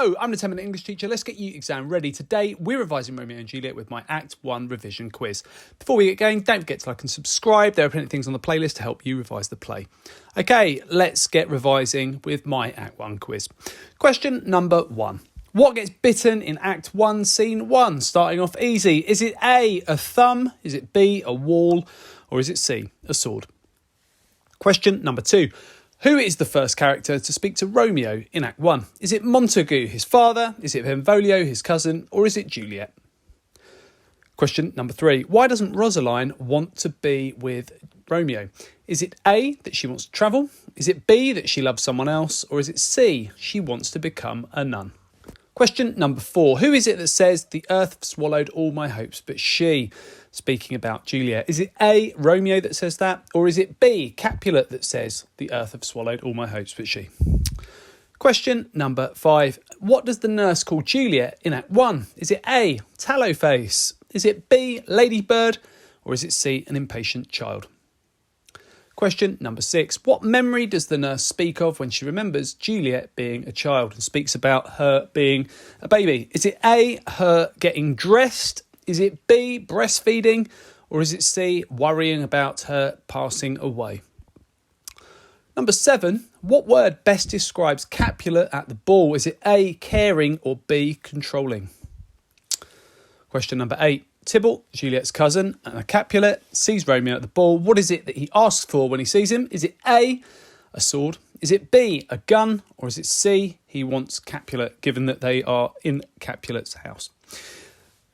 Hello, I'm the 10-minute English teacher. Let's get you exam ready. Today, we're revising Romeo and Juliet with my Act 1 revision quiz. Before we get going, don't forget to like and subscribe. There are plenty of things on the playlist to help you revise the play. Okay, let's get revising with my Act 1 quiz. Question number 1. What gets bitten in Act 1, Scene 1? Starting off easy. Is it A, a thumb? Is it B, a wall? Or is it C, a sword? Question number 2. Who is the first character to speak to Romeo in Act 1? Is it Montague, his father? Is it Benvolio, his cousin? Or is it Juliet? Question number 3. Why doesn't Rosaline want to be with Romeo? Is it A, that she wants to travel? Is it B, that she loves someone else? Or is it C, she wants to become a nun? Question number 4. Who is it that says, the earth swallowed all my hopes but she? Speaking about Juliet. Is it A, Romeo that says that? Or is it B, Capulet that says, the earth have swallowed all my hopes but she? Question number 5. What does the nurse call Juliet in Act 1? Is it A, Tallowface? Is it B, Ladybird? Or is it C, an impatient child? Question number 6. What memory does the nurse speak of when she remembers Juliet being a child and speaks about her being a baby? Is it A, her getting dressed? Is it B, breastfeeding? Or is it C, worrying about her passing away? Number 7. What word best describes Capulet at the ball? Is it A, caring, or B, controlling? Question number 8. Tybalt, Juliet's cousin, and a Capulet sees Romeo at the ball. What is it that he asks for when he sees him? Is it A, a sword? Is it B, a gun? Or is it C, he wants Capulet, given that they are in Capulet's house?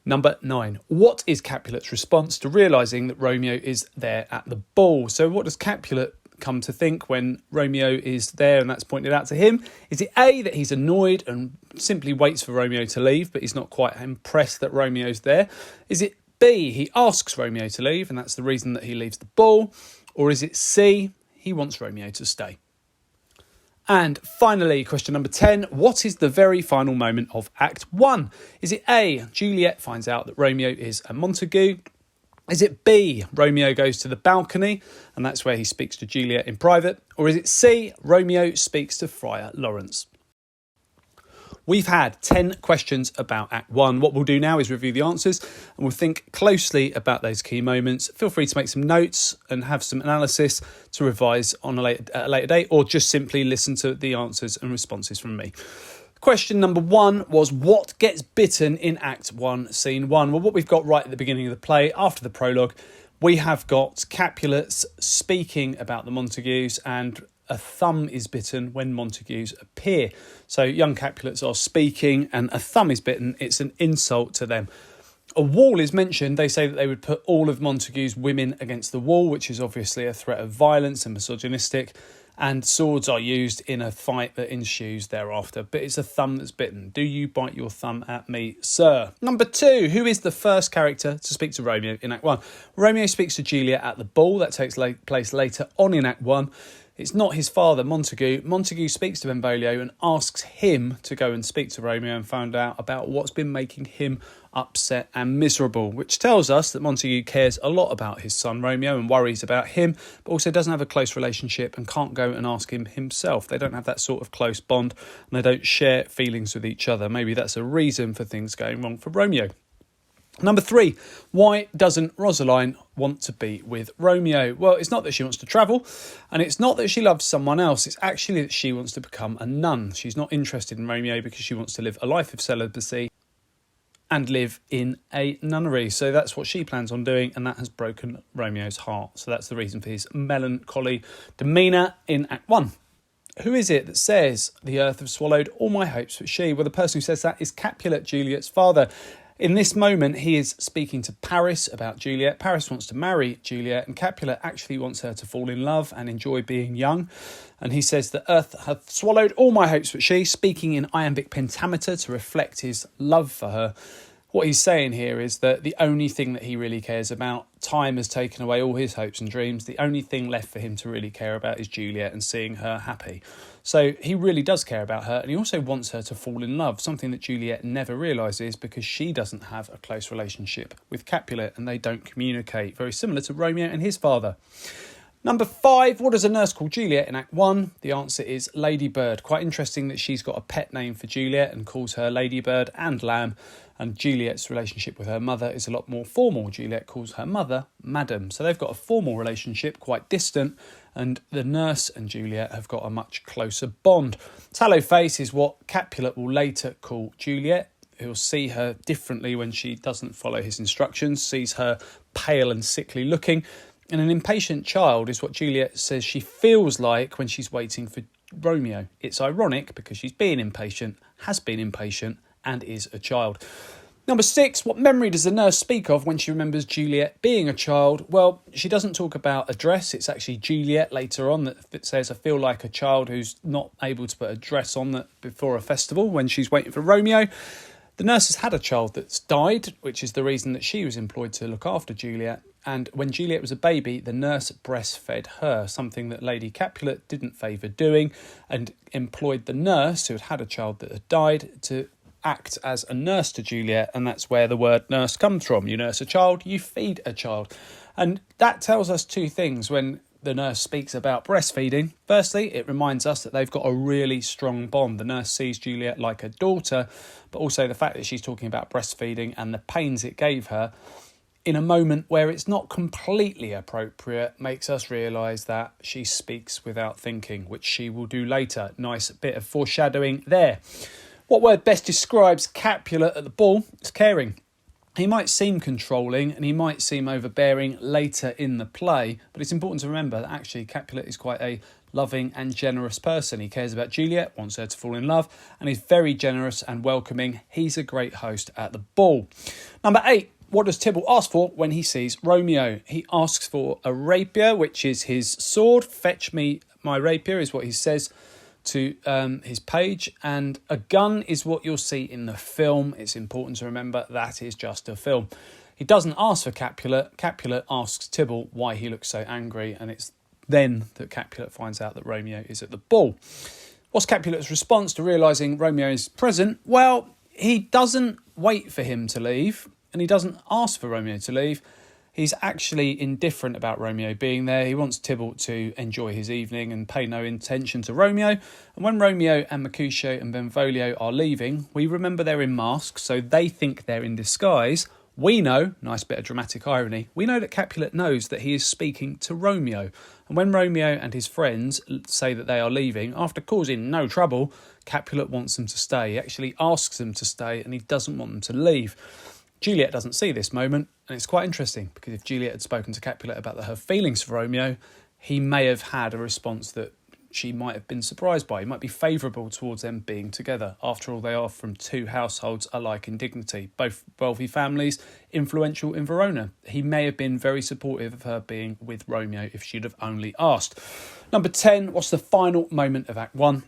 Number 9. What is Capulet's response to realising that Romeo is there at the ball? So what does Capulet come to think when Romeo is there and that's pointed out to him? Is it A, that he's annoyed and simply waits for Romeo to leave, but he's not quite impressed that Romeo's there? Is it B, he asks Romeo to leave and that's the reason that he leaves the ball? Or is it C, he wants Romeo to stay? And finally, question number 10. What is the very final moment of Act 1? Is it A, Juliet finds out that Romeo is a Montague? Is it B, Romeo goes to the balcony and that's where he speaks to Juliet in private? Or is it C, Romeo speaks to Friar Lawrence? We've had 10 questions about Act 1. What we'll do now is review the answers and we'll think closely about those key moments. Feel free to make some notes and have some analysis to revise on a later date, or just simply listen to the answers and responses from me. Question number 1 was, what gets bitten in Act 1, Scene 1? Well, what we've got right at the beginning of the play, after the prologue, we have got Capulets speaking about the Montagues, and a thumb is bitten when Montagues appear. So young Capulets are speaking and a thumb is bitten. It's an insult to them. A wall is mentioned. They say that they would put all of Montague's women against the wall, which is obviously a threat of violence and misogynistic. And swords are used in a fight that ensues thereafter. But it's a thumb that's bitten. Do you bite your thumb at me, sir? Number 2, who is the first character to speak to Romeo in Act 1? Romeo speaks to Juliet at the ball. That takes place later on in Act 1. It's not his father, Montague. Montague speaks to Benvolio and asks him to go and speak to Romeo and find out about what's been making him upset and miserable, which tells us that Montague cares a lot about his son Romeo and worries about him, but also doesn't have a close relationship and can't go and ask him himself. They don't have that sort of close bond and they don't share feelings with each other. Maybe that's a reason for things going wrong for Romeo. Number 3, why doesn't Rosaline want to be with Romeo? Well, it's not that she wants to travel, and it's not that she loves someone else. It's actually that she wants to become a nun. She's not interested in Romeo because she wants to live a life of celibacy and live in a nunnery. So that's what she plans on doing, and that has broken Romeo's heart. So that's the reason for his melancholy demeanour in Act 1. Who is it that says, the earth have swallowed all my hopes but she? Well, the person who says that is Capulet, Juliet's father. In this moment, he is speaking to Paris about Juliet. Paris wants to marry Juliet, and Capulet actually wants her to fall in love and enjoy being young. And he says, the earth hath swallowed all my hopes but she, speaking in iambic pentameter to reflect his love for her. What he's saying here is that the only thing that he really cares about, time has taken away all his hopes and dreams. The only thing left for him to really care about is Juliet and seeing her happy. So he really does care about her, and he also wants her to fall in love, something that Juliet never realises because she doesn't have a close relationship with Capulet and they don't communicate, very similar to Romeo and his father. Number 5, what does a nurse call Juliet in Act 1? The answer is Ladybird. Quite interesting that she's got a pet name for Juliet and calls her Ladybird and Lamb. And Juliet's relationship with her mother is a lot more formal. Juliet calls her mother Madam. So they've got a formal relationship, quite distant. And the nurse and Juliet have got a much closer bond. Tallow face is what Capulet will later call Juliet. He'll see her differently when she doesn't follow his instructions, sees her pale and sickly looking. And an impatient child is what Juliet says she feels like when she's waiting for Romeo. It's ironic because she's being impatient, has been impatient, and is a child. Number 6, what memory does the nurse speak of when she remembers Juliet being a child? Well, she doesn't talk about a dress. It's actually Juliet later on that says, I feel like a child who's not able to put a dress on before a festival when she's waiting for Romeo. The nurse has had a child that's died, which is the reason that she was employed to look after Juliet. And when Juliet was a baby, the nurse breastfed her, something that Lady Capulet didn't favour doing, and employed the nurse, who had had a child that had died, to act as a nurse to Juliet. And that's where the word nurse comes from. You nurse a child, you feed a child. And that tells us two things when the nurse speaks about breastfeeding. Firstly, it reminds us that they've got a really strong bond. The nurse sees Juliet like a daughter, but also the fact that she's talking about breastfeeding and the pains it gave her in a moment where it's not completely appropriate makes us realise that she speaks without thinking, which she will do later. Nice bit of foreshadowing there. What word best describes Capulet at the ball? It's caring. He might seem controlling and he might seem overbearing later in the play, but it's important to remember that actually Capulet is quite a loving and generous person. He cares about Juliet, wants her to fall in love, and he's very generous and welcoming. He's a great host at the ball. Number 8, what does Tybalt ask for when he sees Romeo? He asks for a rapier, which is his sword. Fetch me my rapier is what he says to his page, and a gun is what you'll see in the film. It's important to remember that is just a film. He doesn't ask for Capulet. Capulet asks Tybalt why he looks so angry, and it's then that Capulet finds out that Romeo is at the ball. What's Capulet's response to realising Romeo is present? Well, he doesn't wait for him to leave, and he doesn't ask for Romeo to leave. He's actually indifferent about Romeo being there. He wants Tybalt to enjoy his evening and pay no attention to Romeo. And when Romeo and Mercutio and Benvolio are leaving, we remember they're in masks, so they think they're in disguise. We know, nice bit of dramatic irony, we know that Capulet knows that he is speaking to Romeo. And when Romeo and his friends say that they are leaving, after causing no trouble, Capulet wants them to stay. He actually asks them to stay and he doesn't want them to leave. Juliet doesn't see this moment, and it's quite interesting because if Juliet had spoken to Capulet about her feelings for Romeo, he may have had a response that she might have been surprised by. He might be favourable towards them being together. After all, they are from two households alike in dignity, both wealthy families, influential in Verona. He may have been very supportive of her being with Romeo if she'd have only asked. Number 10, what's the final moment of Act 1?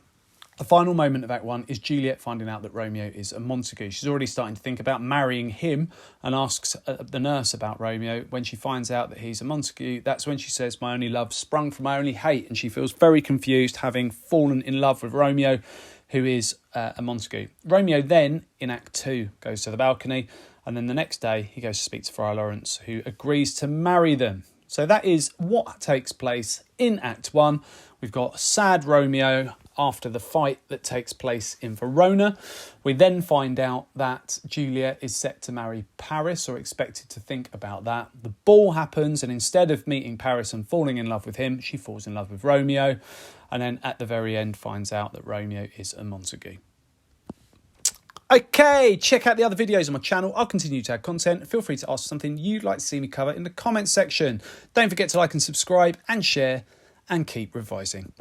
The final moment of Act 1 is Juliet finding out that Romeo is a Montague. She's already starting to think about marrying him and asks the nurse about Romeo. When she finds out that he's a Montague, that's when she says, my only love sprung from my only hate. And she feels very confused, having fallen in love with Romeo, who is a Montague. Romeo then, in Act 2, goes to the balcony. And then the next day, he goes to speak to Friar Lawrence, who agrees to marry them. So that is what takes place in Act 1. We've got sad Romeo after the fight that takes place in Verona. We then find out that Juliet is set to marry Paris, or expected to think about that. The ball happens, and instead of meeting Paris and falling in love with him, she falls in love with Romeo, and then at the very end finds out that Romeo is a Montague. Okay, check out the other videos on my channel. I'll continue to add content. Feel free to ask something you'd like to see me cover in the comments section. Don't forget to like and subscribe and share, and keep revising.